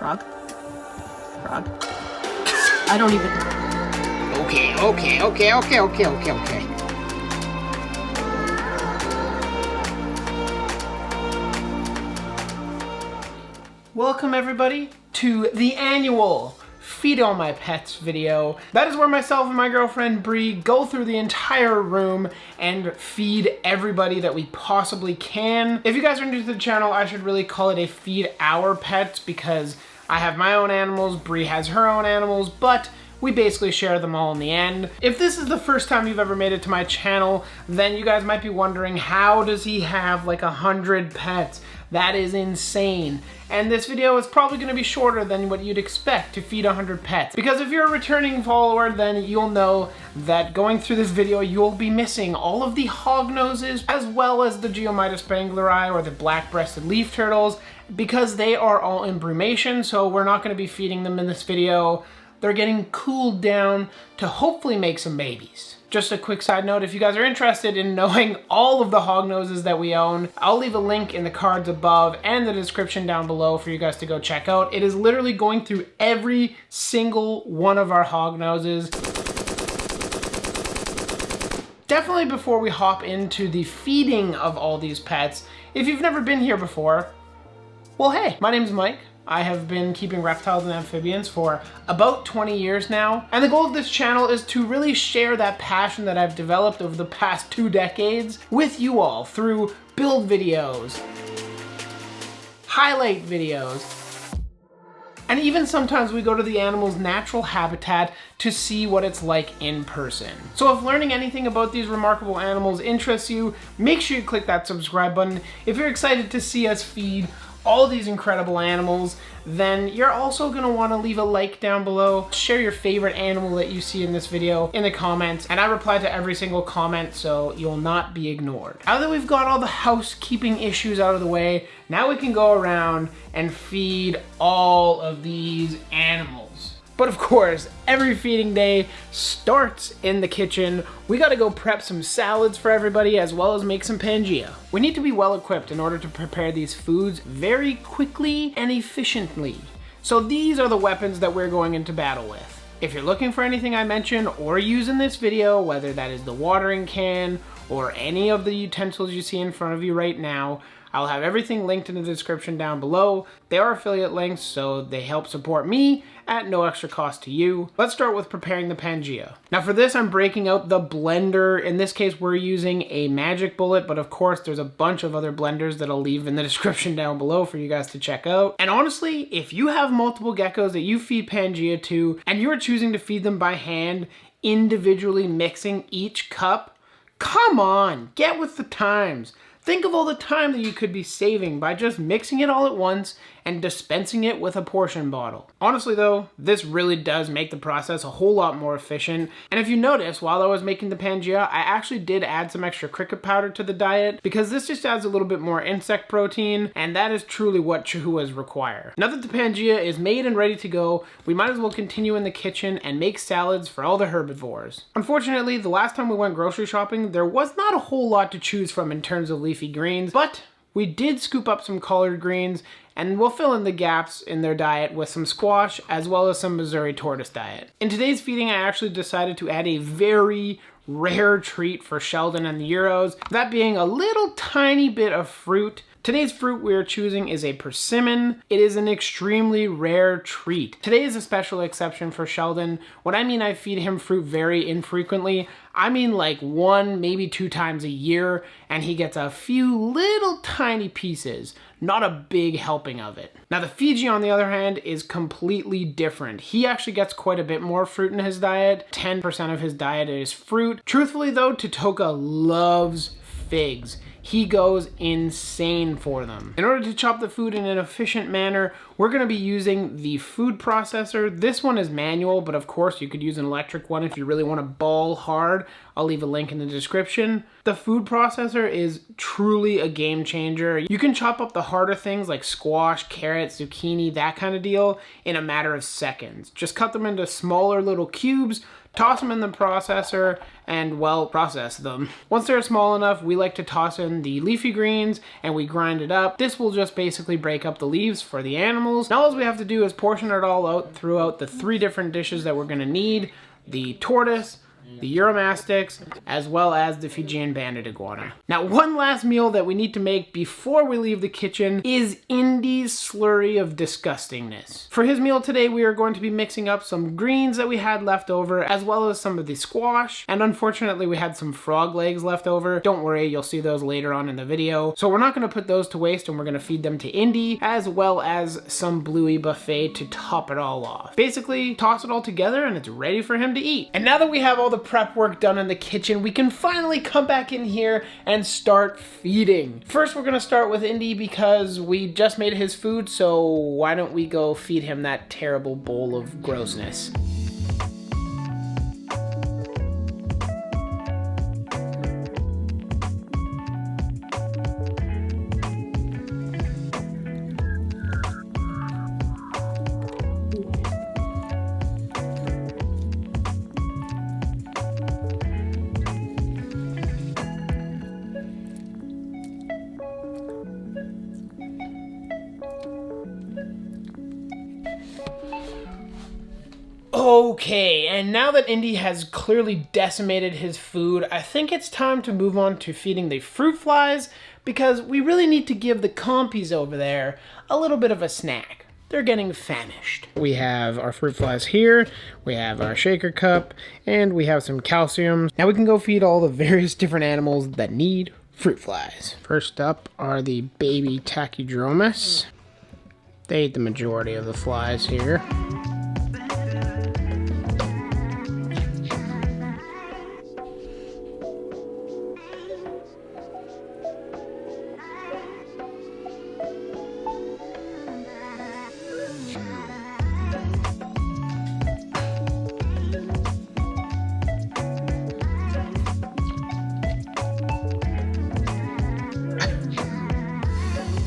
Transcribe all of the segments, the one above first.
Frog? Frog? I don't even... Okay. Welcome everybody to the annual Feed All My Pets video. That is where myself and my girlfriend Bree go through the entire room and feed everybody that we possibly can. If you guys are new to the channel, I should really call it a Feed Our Pets because I have my own animals, Bree has her own animals, but we basically share them all in the end. If this is the first time you've ever made it to my channel, then you guys might be wondering, how does he have like 100 pets? That is insane. And this video is probably gonna be shorter than what you'd expect to feed 100 pets. Because if you're a returning follower, then you'll know that going through this video, you'll be missing all of the hognoses, as well as the Geomytis spangleri or the black-breasted leaf turtles, because they are all in brumation, so we're not gonna be feeding them in this video. They're getting cooled down to hopefully make some babies. Just a quick side note, if you guys are interested in knowing all of the hognoses that we own, I'll leave a link in the cards above and the description down below for you guys to go check out. It is literally going through every single one of our hognoses. Definitely before we hop into the feeding of all these pets, if you've never been here before, well hey, my name's Mike. I have been keeping reptiles and amphibians for about 20 years now. And the goal of this channel is to really share that passion that I've developed over the past 2 decades with you all through build videos, highlight videos, and even sometimes we go to the animal's natural habitat to see what it's like in person. So if learning anything about these remarkable animals interests you, make sure you click that subscribe button. If you're excited to see us feed all these incredible animals, then you're also gonna wanna leave a like down below, share your favorite animal that you see in this video in the comments, and I reply to every single comment so you'll not be ignored. Now that we've got all the housekeeping issues out of the way, now we can go around and feed all of these animals. But of course, every feeding day starts in the kitchen. We gotta go prep some salads for everybody as well as make some Pangea. We need to be well equipped in order to prepare these foods very quickly and efficiently. So these are the weapons that we're going into battle with. If you're looking for anything I mention or use in this video, whether that is the watering can or any of the utensils you see in front of you right now, I'll have everything linked in the description down below. They are affiliate links, so they help support me at no extra cost to you. Let's start with preparing the Pangea. Now for this, I'm breaking out the blender. In this case, we're using a magic bullet, but of course there's a bunch of other blenders that I'll leave in the description down below for you guys to check out. And honestly, if you have multiple geckos that you feed Pangea to, and you're choosing to feed them by hand, individually mixing each cup, come on, get with the times. Think of all the time that you could be saving by just mixing it all at once and dispensing it with a portion bottle. Honestly though, this really does make the process a whole lot more efficient. And if you notice, while I was making the Pangea, I actually did add some extra cricket powder to the diet because this just adds a little bit more insect protein, and that is truly what Chihuahuas require. Now that the Pangea is made and ready to go, we might as well continue in the kitchen and make salads for all the herbivores. Unfortunately, the last time we went grocery shopping, there was not a whole lot to choose from in terms of leafy greens, but we did scoop up some collard greens, and we'll fill in the gaps in their diet with some squash as well as some Missouri tortoise diet. In today's feeding, I actually decided to add a very rare treat for Sheldon and the Euros, that being a little tiny bit of fruit. Today's fruit we are choosing is a persimmon. It is an extremely rare treat. Today is a special exception for Sheldon. When I mean I feed him fruit very infrequently, I mean like 1, maybe 2 times a year, and he gets a few little tiny pieces, not a big helping of it. Now the Fiji, on the other hand, is completely different. He actually gets quite a bit more fruit in his diet. 10% of his diet is fruit. Truthfully though, Tatoka loves figs. He goes insane for them. In order to chop the food in an efficient manner, we're gonna be using the food processor. This one is manual, but of course you could use an electric one if you really wanna ball hard. I'll leave a link in the description. The food processor is truly a game changer. You can chop up the harder things like squash, carrots, zucchini, that kind of deal in a matter of seconds. Just cut them into smaller little cubes, toss them in the processor, and well, process them. Once they're small enough, we like to toss in the leafy greens and we grind it up. This will just basically break up the leaves for the animals. Now all we have to do is portion it all out throughout the 3 different dishes that we're gonna need: the tortoise, the Euromastix, as well as the Fijian banded iguana. Now, one last meal that we need to make before we leave the kitchen is Indy's slurry of disgustingness. For his meal today, we are going to be mixing up some greens that we had left over, as well as some of the squash, and unfortunately we had some frog legs left over. Don't worry, you'll see those later on in the video. So we're not going to put those to waste, and we're going to feed them to Indy, as well as some bluey buffet to top it all off. Basically, toss it all together and it's ready for him to eat. And now that we have all the prep work done in the kitchen, we can finally come back in here and start feeding. First, we're gonna start with Indy because we just made his food, so why don't we go feed him that terrible bowl of grossness. Okay, and now that Indy has clearly decimated his food, I think it's time to move on to feeding the fruit flies, because we really need to give the compies over there a little bit of a snack. They're getting famished. We have our fruit flies here, we have our shaker cup, and we have some calcium. Now we can go feed all the various different animals that need fruit flies. First up are the baby tachydermis. They eat the majority of the flies here.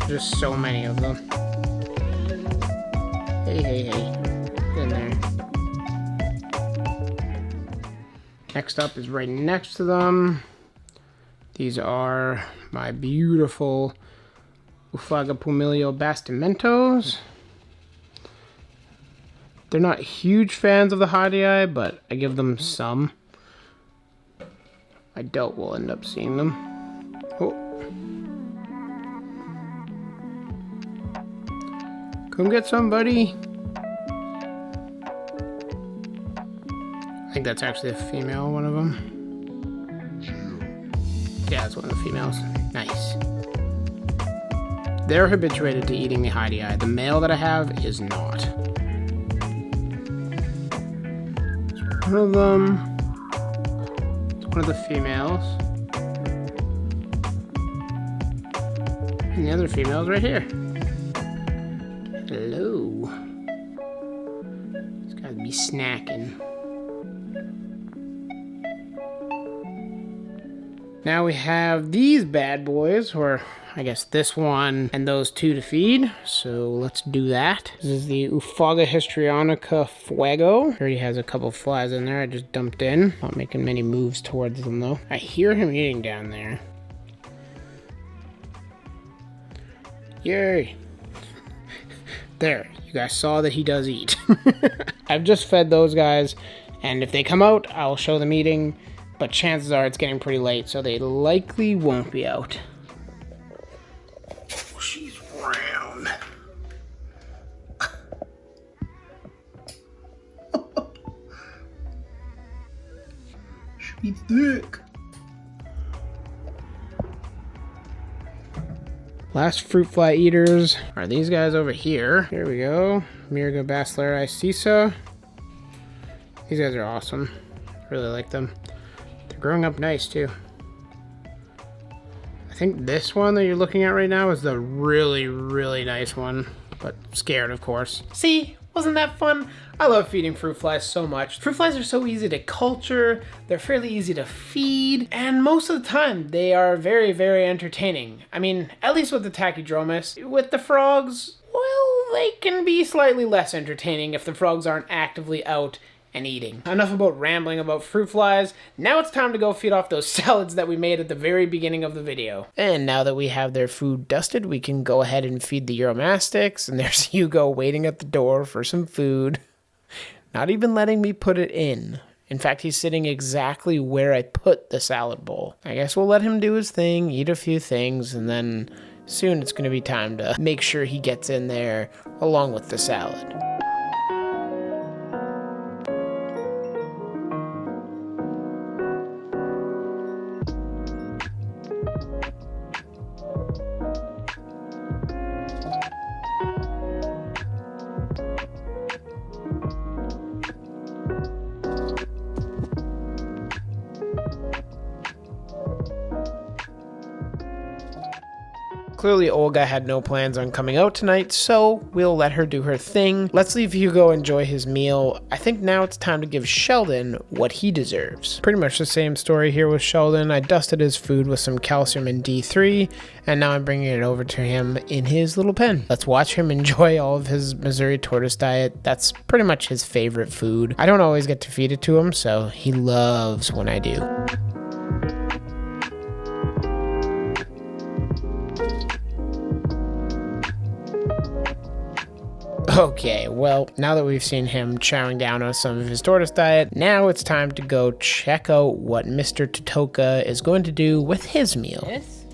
Just so many of them. Hey, hey, hey. Get in there. Next up is right next to them. These are my beautiful Ufagapumilio bastimentos. They're not huge fans of the Hadii, but I give them some. I doubt we'll end up seeing them. Oh. Come get somebody. I think that's actually a female, one of them. Yeah, that's one of the females. Nice. They're habituated to eating the Hadii. The male that I have is not. One of them. It's one of the females. And the other female's right here. Hello. It's gotta be snacking. Now we have these bad boys, or I guess this one and those 2 to feed. So let's do that. This is the Ufaga histrionica fuego. Already has a couple flies in there I just dumped in. Not making many moves towards them though. I hear him eating down there. Yay. There, you guys saw that he does eat. I've just fed those guys, and if they come out, I'll show them eating, but chances are it's getting pretty late, so they likely won't be out. Oh, she's round. Should be thick. Last fruit fly eaters are these guys over here. Here we go. Miriga basileri sisa. These guys are awesome. Really like them. They're growing up nice too. I think this one that you're looking at right now is the really, really nice one, but scared, of course. See? Wasn't that fun? I love feeding fruit flies so much. Fruit flies are so easy to culture, they're fairly easy to feed, and most of the time they are very, very entertaining. I mean, at least with the tachydermis. With the frogs, well, they can be slightly less entertaining if the frogs aren't actively out and eating. Enough about rambling about fruit flies. Now it's time to go feed off those salads that we made at the very beginning of the video. And now that we have their food dusted, we can go ahead and feed the Uromastyx. And there's Hugo waiting at the door for some food. Not even letting me put it in. In fact, he's sitting exactly where I put the salad bowl. I guess we'll let him do his thing, eat a few things, and then soon it's going to be time to make sure he gets in there along with the salad. Clearly, Olga had no plans on coming out tonight, so we'll let her do her thing. Let's leave Hugo enjoy his meal. I think now it's time to give Sheldon what he deserves. Pretty much the same story here with Sheldon. I dusted his food with some calcium and D3, and now I'm bringing it over to him in his little pen. Let's watch him enjoy all of his Missouri tortoise diet. That's pretty much his favorite food. I don't always get to feed it to him, so he loves when I do. Okay, well, now that we've seen him chowing down on some of his tortoise diet, now it's time to go check out what Mr. Totoka is going to do with his meal. Yes?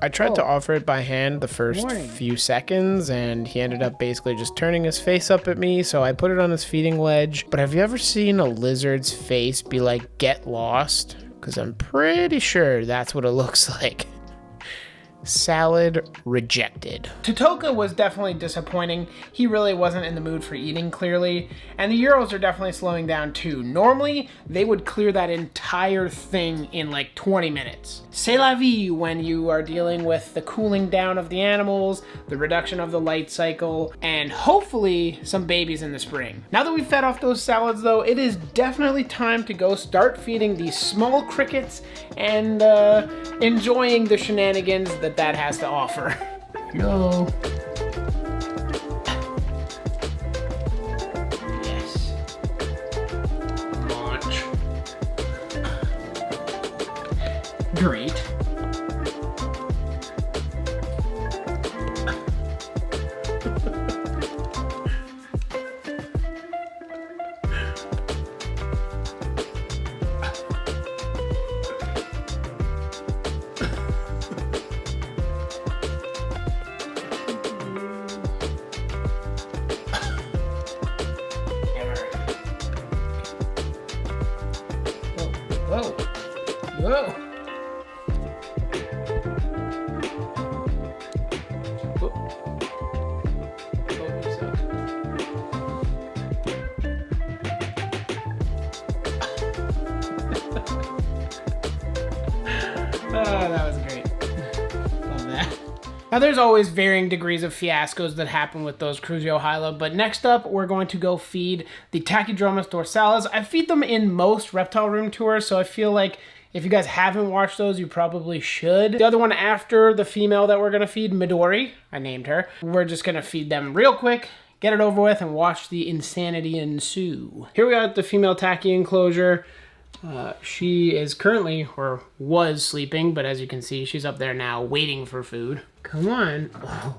I tried to offer it by hand the first few seconds, and he ended up basically just turning his face up at me, so I put it on his feeding ledge. But have you ever seen a lizard's face be like, "Get lost"? Because I'm pretty sure that's what it looks like. Salad rejected. Totoka was definitely disappointing. He really wasn't in the mood for eating, clearly. And the Euros are definitely slowing down too. Normally, they would clear that entire thing in like 20 minutes. C'est la vie when you are dealing with the cooling down of the animals, the reduction of the light cycle, and hopefully some babies in the spring. Now that we've fed off those salads though, it is definitely time to go start feeding these small crickets and enjoying the shenanigans that has to offer. Go. Yes. Launch. Great. Whoa. Whoa. Oh, that was great. Love that. Now, there's always varying degrees of fiascos that happen with those Cruzio Hyla, but next up, we're going to go feed the Tachydromus dorsalis. I feed them in most reptile room tours, so I feel like if you guys haven't watched those, you probably should. The other one after the female that we're going to feed, Midori, I named her, we're just going to feed them real quick, get it over with, and watch the insanity ensue. Here we got the female Tachy enclosure. She is currently, or was sleeping, but as you can see, she's up there now waiting for food. Come on. Oh.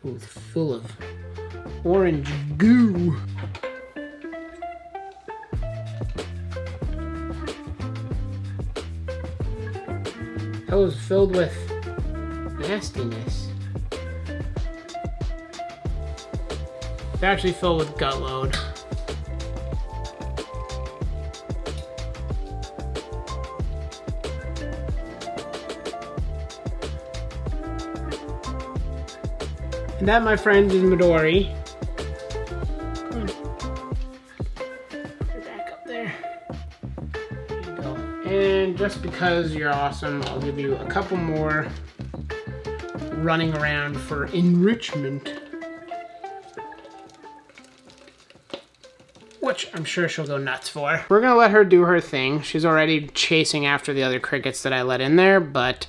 Ooh, it's full of orange goo. That was filled with nastiness. It's actually filled with gut load. And that, my friends, is Midori. Come on. Get back up there. There you go. And just because you're awesome, I'll give you a couple more running around for enrichment. Which I'm sure she'll go nuts for. We're gonna let her do her thing. She's already chasing after the other crickets that I let in there, but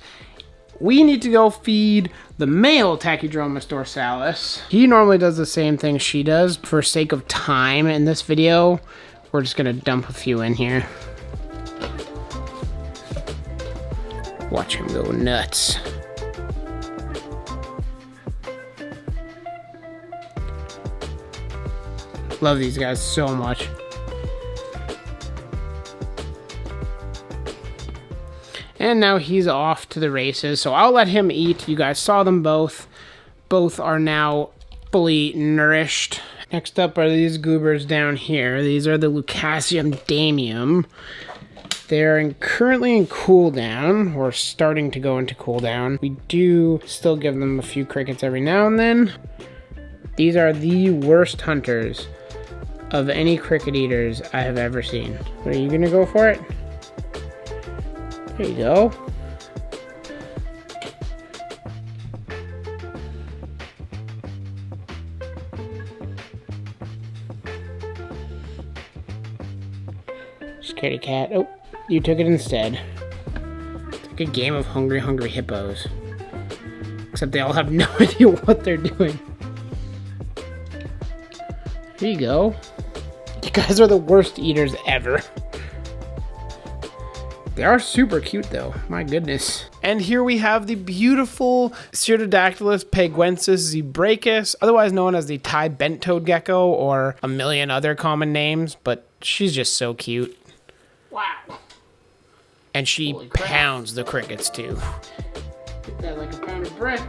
we need to go feed the male Tachydramus dorsalis. He normally does the same thing she does. For sake of time in this video, we're just gonna dump a few in here. Watch him go nuts. Love these guys so much. And now he's off to the races, so I'll let him eat. You guys saw them both. Both are now fully nourished. Next up are these goobers down here. These are the Lucasium damium. They're currently in cooldown, or starting to go into cooldown. We do still give them a few crickets every now and then. These are the worst hunters of any cricket eaters I have ever seen. Are you gonna go for it? There you go. Scaredy cat. Oh. You took it instead. It's like a game of hungry, hungry hippos. Except they all have no idea what they're doing. Here you go. You guys are the worst eaters ever. They are super cute though, my goodness. And here we have the beautiful Cyrtodactylus paguensis zebrachus, otherwise known as the Thai bent-toed gecko, or a million other common names, but she's just so cute. Wow. And she pounds the crickets too. Hit that like a pound of bricks.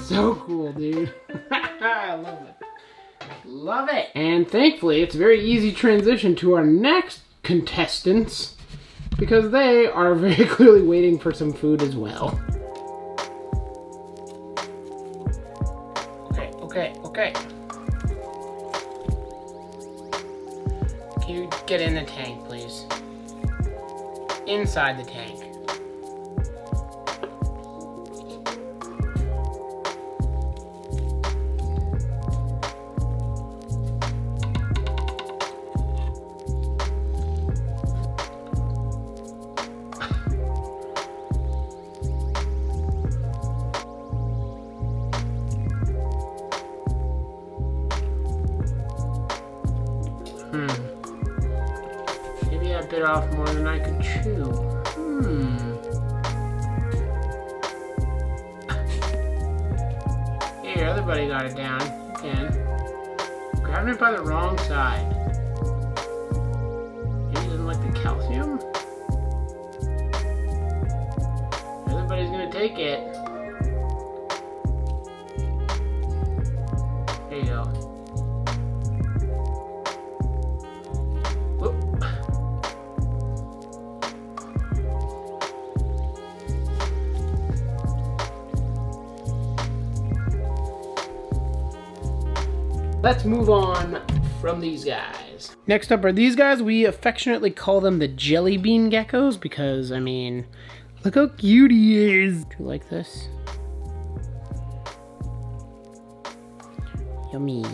So cool, dude. I love it. Love it. And thankfully, it's a very easy transition to our next contestants, because they are very clearly waiting for some food as well. Okay. Can you get in the tank, please? Inside the tank. Maybe I bit off more than I could chew. Here, other buddy got it down. You can. Grabbing it by the wrong side. Maybe he doesn't like the calcium? Other buddy's gonna take it. There you go. Let's move on from these guys. Next up are these guys. We affectionately call them the jelly bean geckos because, I mean, look how cute he is. Do you like this? Yummy.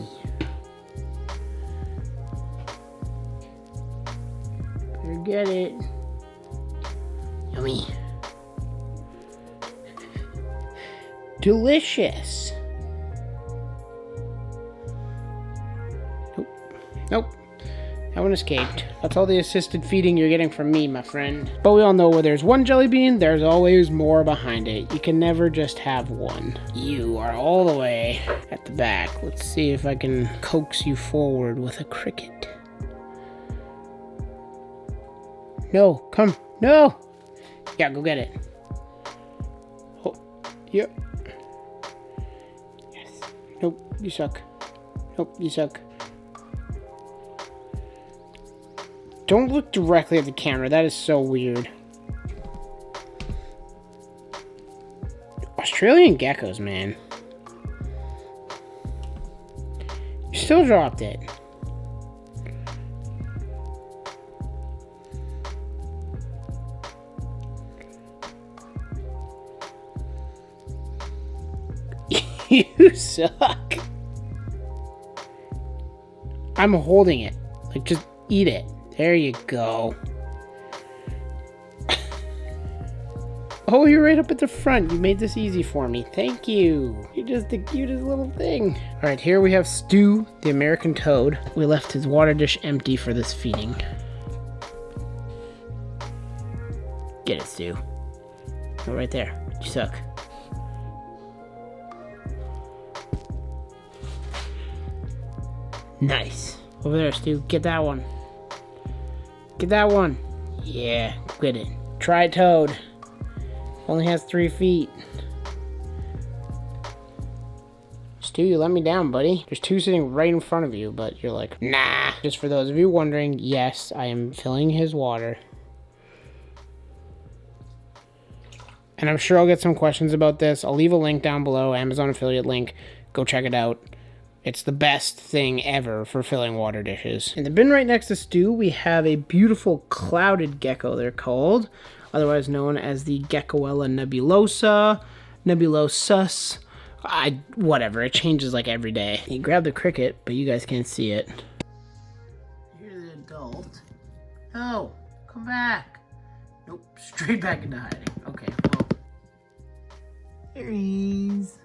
Better get it. Yummy. Delicious. Nope, that one escaped. That's all the assisted feeding you're getting from me, my friend. But we all know where there's one jelly bean, there's always more behind it. You can never just have one. You are all the way at the back. Let's see if I can coax you forward with a cricket. No, come, no! Yeah, go get it. Oh, yep. Yes. Nope, you suck. Nope, you suck. Don't look directly at the camera. That is so weird. Australian geckos, man. You still dropped it. You suck. I'm holding it. Like, just eat it. There you go. Oh, you're right up at the front. You made this easy for me. Thank you. You're just the cutest little thing. All right, here we have Stu, the American toad. We left his water dish empty for this feeding. Get it, Stu. Go right there. You suck. Nice. Over there, Stu. Get that one. Get that one. Yeah, get it. Try Toad. Only has 3 feet. Stu, you let me down, buddy. There's 2 sitting right in front of you, but you're like, nah. Just for those of you wondering, yes, I am filling his water. And I'm sure I'll get some questions about this. I'll leave a link down below, Amazon affiliate link. Go check it out. It's the best thing ever for filling water dishes. In the bin right next to Stu, we have a beautiful clouded gecko, they're called. Otherwise known as the Geckoella nebulosa, nebulosus. Whatever, it changes like every day. He grabbed the cricket, but you guys can't see it. You're the adult. No, come back. Nope, straight back into hiding. Okay, well, here he is.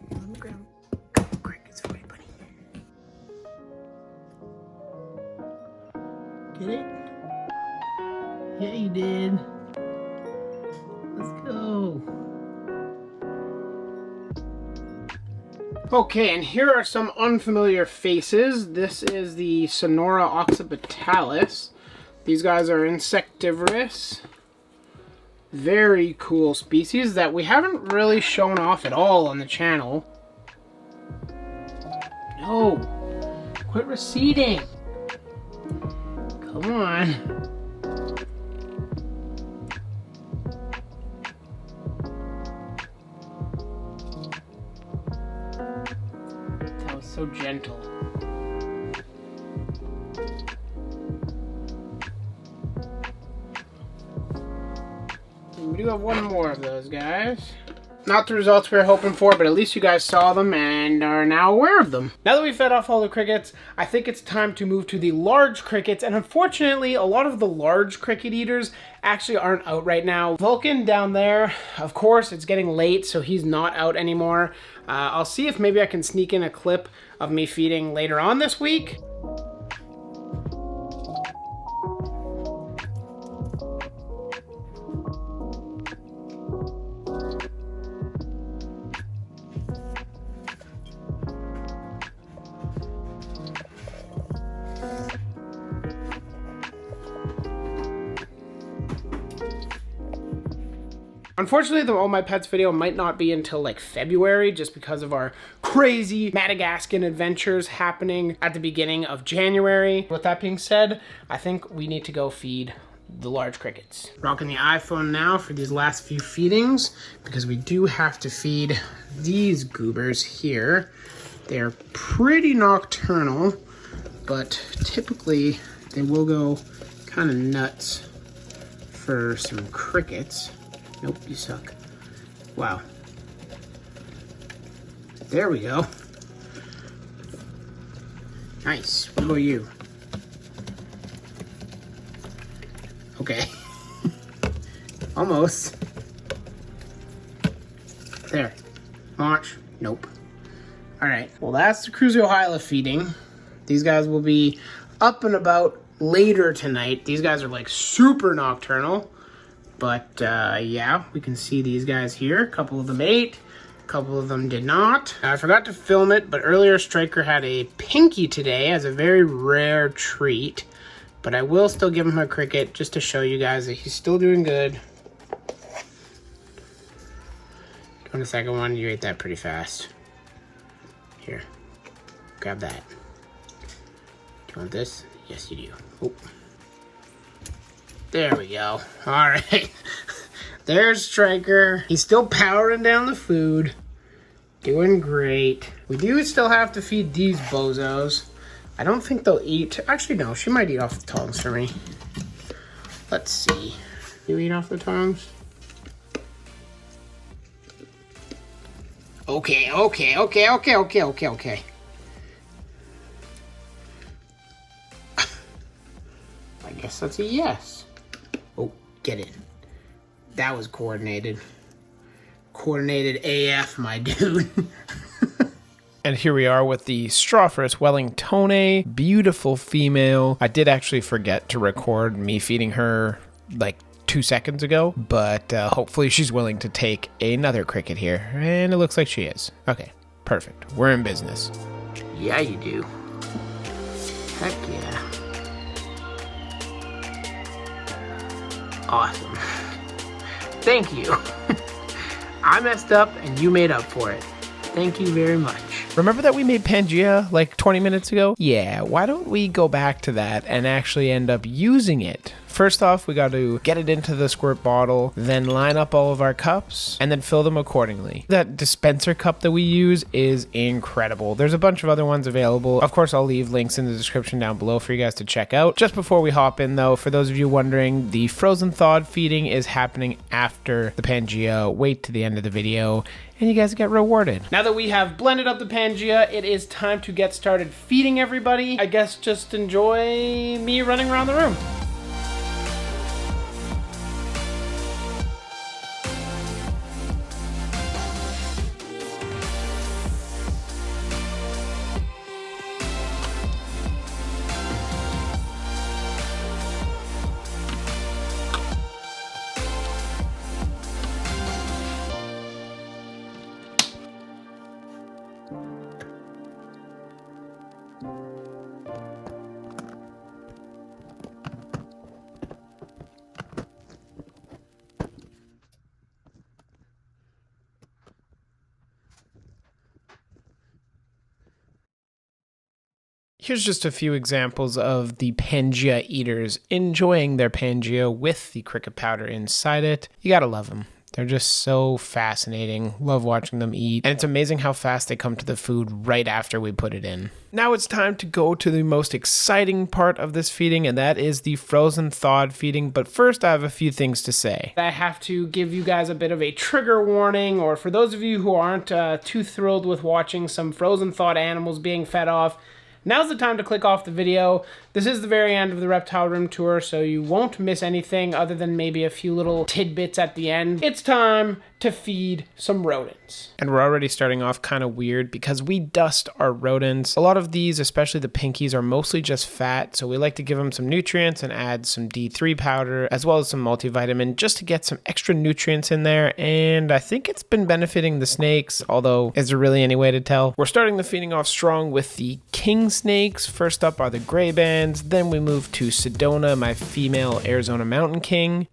Let me grab a couple crickets for you, buddy. Get it? Yeah, you did. Let's go. Okay, and here are some unfamiliar faces. This is the Sonora occipitalis. These guys are insectivorous. Very cool species that we haven't really shown off at all on the channel. No, quit receding. Come on. That was so gentle. We do have one more of those guys. Not the results we were hoping for, but at least you guys saw them and are now aware of them. Now that we've fed off all the crickets, I think it's time to move to the large crickets. And unfortunately, a lot of the large cricket eaters actually aren't out right now. Vulcan down there, of course, it's getting late, so he's not out anymore. I'll see if maybe I can sneak in a clip of me feeding later on this week. Unfortunately, the All My Pets video might not be until like February just because of our crazy Madagascan adventures happening at the beginning of January. With that being said, I think we need to go feed the large crickets. Rocking the iPhone now for these last few feedings because we do have to feed these goobers here. They're pretty nocturnal, but typically they will go kind of nuts for some crickets. Nope, you suck. Wow. There we go. Nice. What about you? Okay. Almost. There. Launch. Nope. Alright. Well, that's the Cruzohyla feeding. These guys will be up and about later tonight. These guys are like super nocturnal. But yeah, we can see these guys here. A couple of them ate, a couple of them did not. I forgot to film it, but earlier Striker had a pinky today as a very rare treat. But I will still give him a cricket just to show you guys that he's still doing good. Doing the second one, you ate that pretty fast. Here, grab that. Do you want this? Yes, you do. Oh. There we go. All right. There's Striker. He's still powering down the food. Doing great. We do still have to feed these bozos. I don't think they'll eat. Actually, no. She might eat off the tongs for me. Let's see. You eat off the tongs? Okay. I guess that's a yes. Oh, get in. That was coordinated. Coordinated AF, my dude. And here we are with the Strawfirst Wellingtone, beautiful female. I did actually forget to record me feeding her like 2 seconds ago, but hopefully she's willing to take another cricket here, and it looks like she is. Okay, perfect. We're in business. Yeah, you do. Heck yeah. Awesome. Thank you. I messed up and you made up for it. Thank you very much. Remember that we made Pangea like 20 minutes ago? Yeah, why don't we go back to that and actually end up using it? First off, we got to get it into the squirt bottle, then line up all of our cups, and then fill them accordingly. That dispenser cup that we use is incredible. There's a bunch of other ones available. Of course, I'll leave links in the description down below for you guys to check out. Just before we hop in though, for those of you wondering, the frozen thawed feeding is happening after the Pangea. Wait to the end of the video, and you guys get rewarded. Now that we have blended up the Pangea, it is time to get started feeding everybody. I guess just enjoy me running around the room. Here's just a few examples of the Pangea eaters enjoying their Pangea with the cricket powder inside it. You gotta love them. They're just so fascinating. Love watching them eat. And it's amazing how fast they come to the food right after we put it in. Now it's time to go to the most exciting part of this feeding, and that is the frozen thawed feeding. But first, I have a few things to say. I have to give you guys a bit of a trigger warning, or for those of you who aren't too thrilled with watching some frozen thawed animals being fed off, now's the time to click off the video. This is the very end of the reptile room tour, so you won't miss anything other than maybe a few little tidbits at the end. It's time to feed some rodents. And we're already starting off kind of weird because we dust our rodents. A lot of these, especially the pinkies, are mostly just fat, so we like to give them some nutrients and add some D3 powder as well as some multivitamin just to get some extra nutrients in there, and I think it's been benefiting the snakes, although is there really any way to tell? We're starting the feeding off strong with the king snakes. First up are the gray bands, then we move to Sedona, my female Arizona mountain king.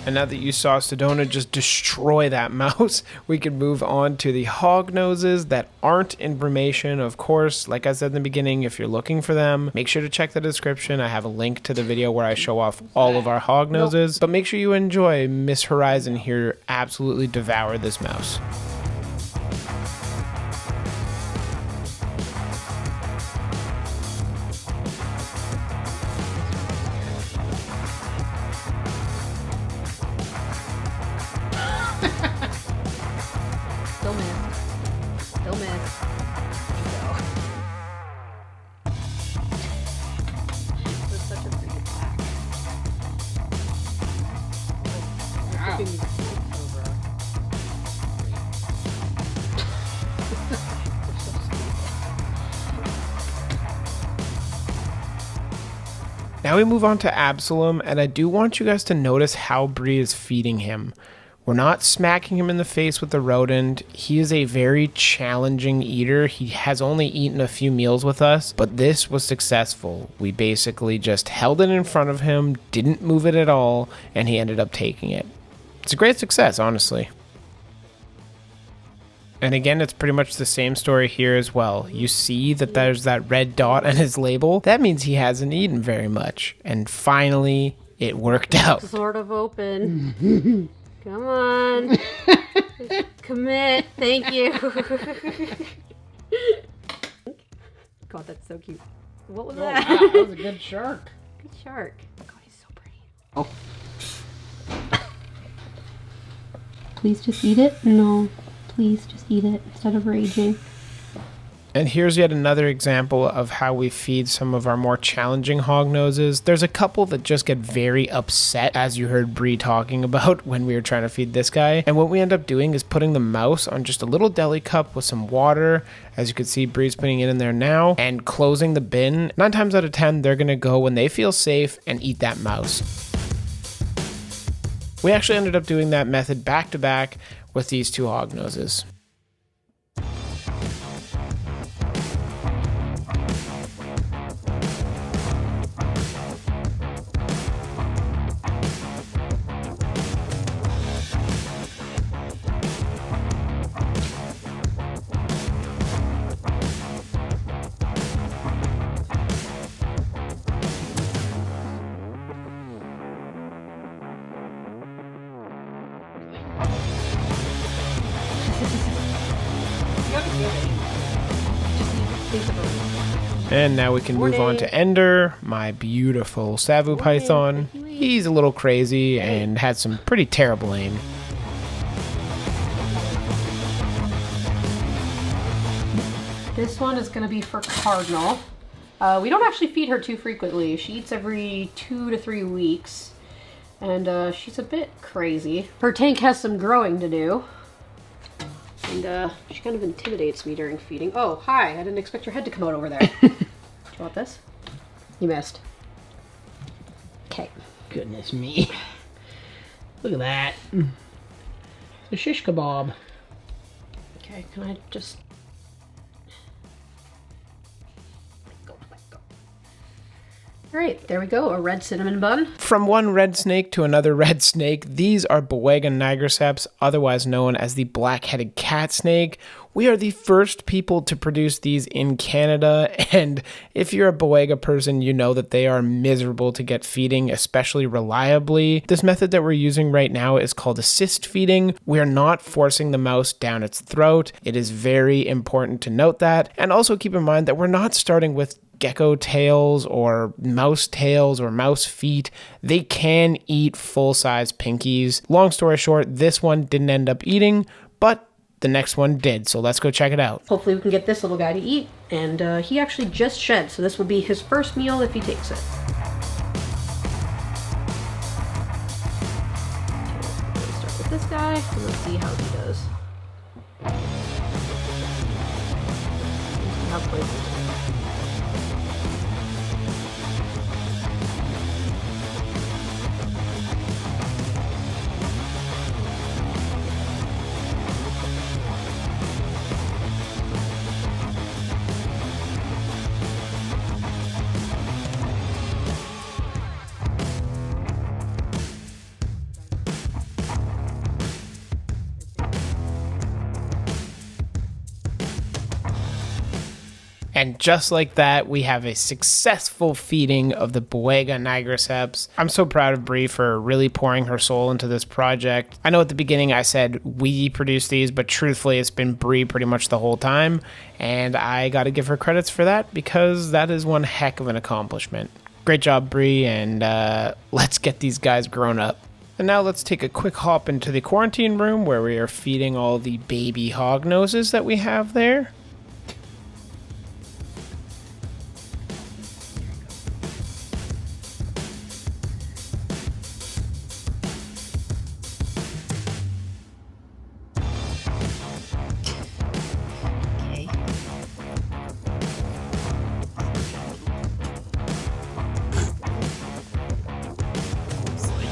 And now that you saw Sedona just destroy that mouse, we can move on to the hog noses that aren't in brumation. Of course, like I said in the beginning, if you're looking for them, make sure to check the description. I have a link to the video where I show off all of our hog noses. But make sure you enjoy Miss Horizon here absolutely devour this mouse. Don't miss. Don't miss. Go. This is such a freaking pack. Wow. So Now we move on to Absalom, and I do want you guys to notice how Bree is feeding him. We're not smacking him in the face with the rodent. He is a very challenging eater. He has only eaten a few meals with us, but this was successful. We basically just held it in front of him, didn't move it at all, and he ended up taking it. It's a great success, honestly. And again, it's pretty much the same story here as well. You see that there's that red dot on his label. That means he hasn't eaten very much. And finally, it worked out. Sort of open. Come on. Commit. Thank you. God, that's so cute. What was that? Wow, that was a good shark. Good shark. God, he's so pretty. Oh. Please just eat it? No. Please just eat it instead of raging. And here's yet another example of how we feed some of our more challenging hognoses. There's a couple that just get very upset, as you heard Bree talking about when we were trying to feed this guy. And what we end up doing is putting the mouse on just a little deli cup with some water. As you can see, Bree's putting it in there now, and closing the bin. 9 times out of 10, they're gonna go when they feel safe and eat that mouse. We actually ended up doing that method back to back with these 2 hognoses. And now we can move on to Ender, my beautiful Savu python. He's a little crazy and had some pretty terrible aim. This one is going to be for Cardinal. We don't actually feed her too frequently. She eats every 2 to 3 weeks. And she's a bit crazy. Her tank has some growing to do. And she kind of intimidates me during feeding. Oh, hi. I didn't expect your head to come out over there. Do you want this? You missed. Okay. Goodness me. Look at that. It's a shish kebab. Okay, can I just... Alright, there we go, a red cinnamon bun. From one red snake to another red snake, these are Boega nigriceps, otherwise known as the black-headed cat snake. We are the first people to produce these in Canada, and if you're a Boega person, you know that they are miserable to get feeding, especially reliably. This method that we're using right now is called assist feeding. We are not forcing the mouse down its throat. It is very important to note that, and also keep in mind that we're not starting with gecko tails or mouse tails or mouse feet. They can eat full-size pinkies. Long story short, this one didn't end up eating, but the next one did, so let's go check it out. Hopefully we can get this little guy to eat, and he actually just shed, so this will be his first meal if he takes it. Okay, let's start with this guy, and let's see how he does. How quick. And just like that, we have a successful feeding of the Boega nigriceps. I'm so proud of Bree for really pouring her soul into this project. I know at the beginning I said we produce these, but truthfully it's been Bree pretty much the whole time. And I gotta give her credits for that because that is one heck of an accomplishment. Great job, Bree, and let's get these guys grown up. And now let's take a quick hop into the quarantine room where we are feeding all the baby hognoses that we have there.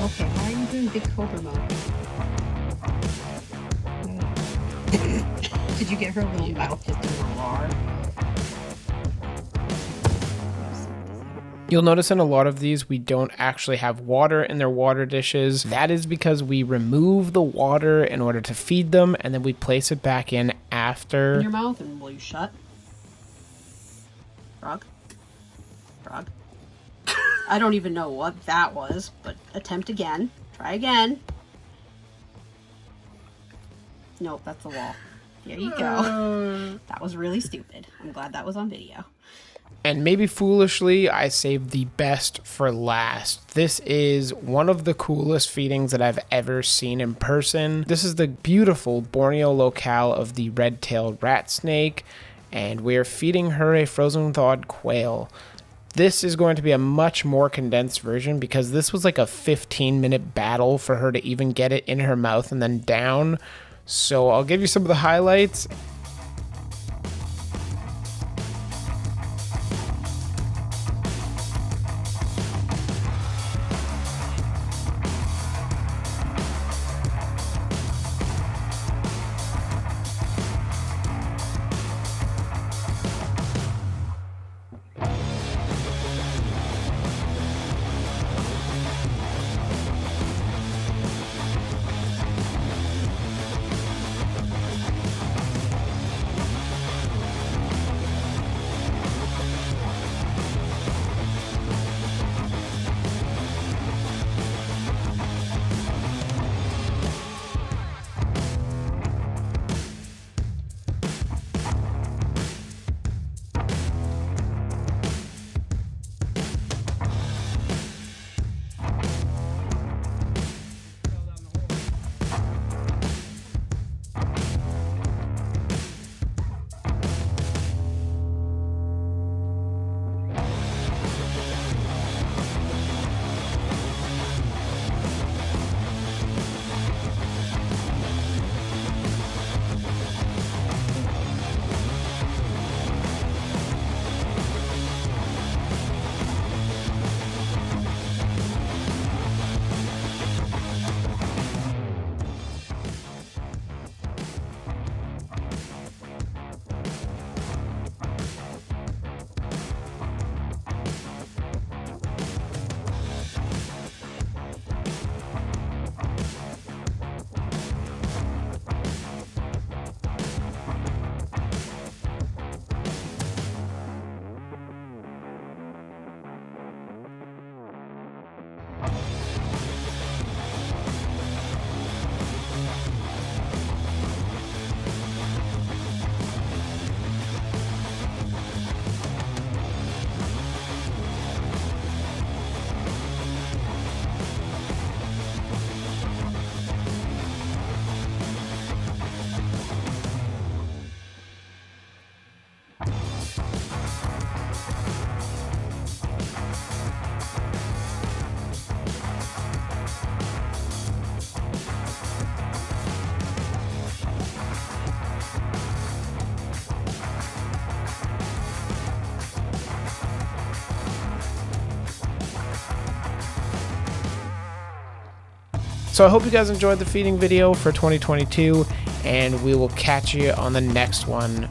Okay, why are you doing big cobra mode? Did you get her little mouth just in the roar? You'll notice in a lot of these, we don't actually have water in their water dishes. That is because we remove the water in order to feed them, and then we place it back in after. In your mouth, and will you shut? Frog? Frog? I don't even know what that was, but attempt again. Try again. Nope, that's the wall. There you go. That was really stupid. I'm glad that was on video. And maybe foolishly, I saved the best for last. This is one of the coolest feedings that I've ever seen in person. This is the beautiful Borneo locale of the red-tailed rat snake, and we're feeding her a frozen thawed quail. This is going to be a much more condensed version because this was like a 15-minute battle for her to even get it in her mouth and then down. So I'll give you some of the highlights. So I hope you guys enjoyed the feeding video for 2022, and we will catch you on the next one.